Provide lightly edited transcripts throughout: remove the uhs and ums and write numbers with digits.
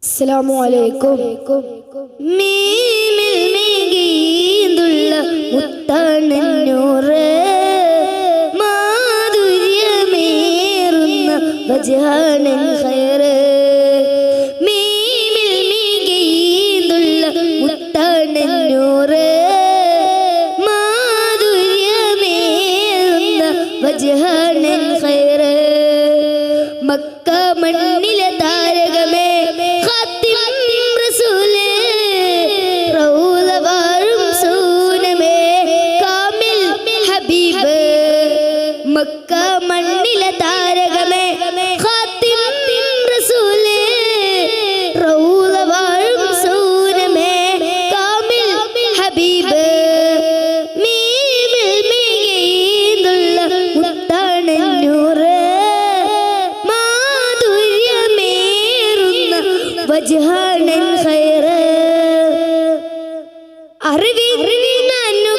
അസ്സലാമു അലൈക്കും. മീമിൽ മികീന്തുള്ള മുത്താനന്നൂറ് മാധുര്യമേറുന്ന വജാനൻ ഖൈറ്. മീമിൽ മികീന്തുള്ള മുത്താനന്നൂറ് മാധുര്യമേറുന്ന വജാനൻ ഖൈറ്. മക്ക മണ്ണിലെ താരകമേ മക്ക മണ്ണിലെ താരകമേ ഖാത്തിം റസൂലേ റൗള വാഴും സൂനമേ കാമിൽ ഹബീബ്. മീമിൽ മികീന്തുള്ള മുത്താനന്നൂറ് മാധുര്യമേറുന്ന വജ്ഹാനൻ ഖൈറ്. അറിവിനനുഗ്രഹം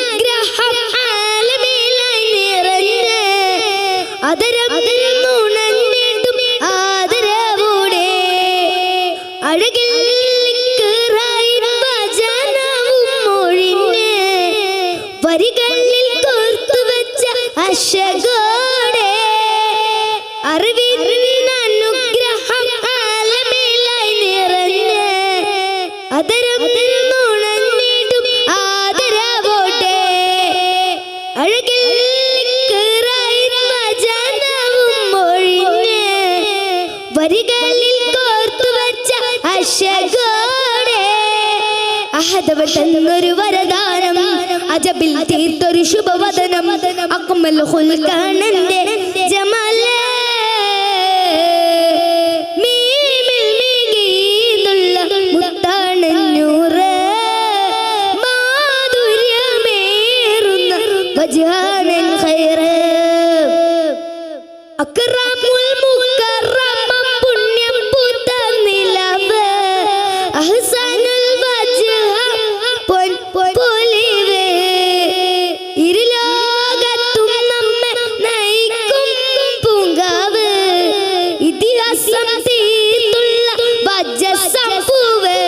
ും ആദരവോടെ അഴകിൽ മൊഴിഞ്ഞ് വരികളിൽ കോർത്തുവച്ച അശകോടെ അറിവിനനുഗ്രഹം ആലമേലായി നിറഞ്ഞ് അതരം നുണഞ്ഞിടും ആദരവോടെ അഴകിൽ വരികളിൽ കോർത്തുവച്ച അശകോടെ അഹദവൻ തന്നൊരു വരദാനം അജബിൽ തീർത്തൊരു ശുഭവദനം അക്മൽ ഖുൽഖാനന്റെ ജമാലേ. മീമിൽ മികീന്തുള്ള മുത്താനന്നൂറ് മാധുര്യമേറുന്ന വജ്ഹാനൻ ഖൈറ്. അക്റമുൽ മുകറമം പുണ്യം പൂത്ത നിലവ് അഹ്സനുൽ വജ്ഹ പൊലിവ് ഇരുലോകത്തും നമ്മെ നയിക്കും പൂങ്കാവ് ഇതിഹാസം തീർത്തുള്ള വജ്ജസംഭൂവ്.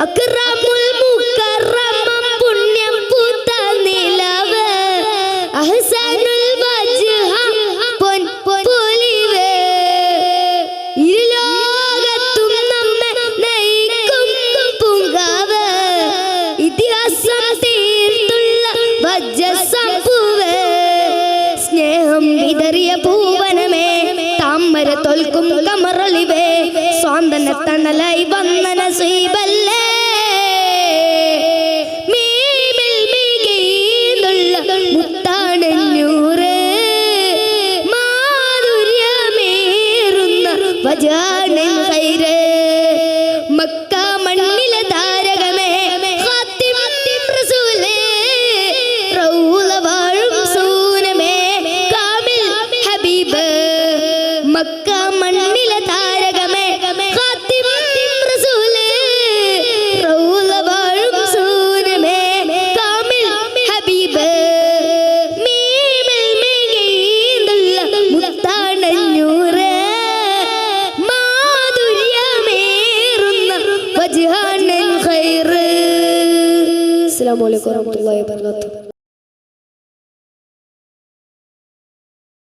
അക്റമുൽ മുകറമം പുണ്യം പൂത്ത നിലവ് അഹ്സനുൽ വജ്ഹ പൊലിവ് ഇരുലോകത്തും നമ്മെ നയിക്കും പൂങ്കാവ് ഇതിഹാസം തീർത്തുള്ള വജ്ജസംഭൂവ്. സ്നേഹം വിതറിയ പൂവനമേ താമര തോൽക്കും കമറളിവേ സ്വാന്തന തണലായി വന്ന നസീബല്ലേ. മീമിൽ മികീന്തുള്ള മുത്താനന്നൂറ് വജാനൻ ഖൈറ്. മക്ക മണ്ണിലെ താരകമേ ഖാത്തിം റസൂലേ റൗള വാഴും സൂനമേ കാമിൽ ഹബീബ്. മക്ക മണ്ണിലെ താരകമേ ഖാത്തിം റസൂലേ റൗള വാഴും സൂനമേ കാമിൽ ഹബീബ്. മീമിൽ മികീന്തുള്ള മുത്താനന്നൂറ് വജ്ഹാനൻ ഖൈറ്. അസ്സലാമു അലൈക്കും വറഹ്മത്തുള്ളാഹി വബറകാതുഹു.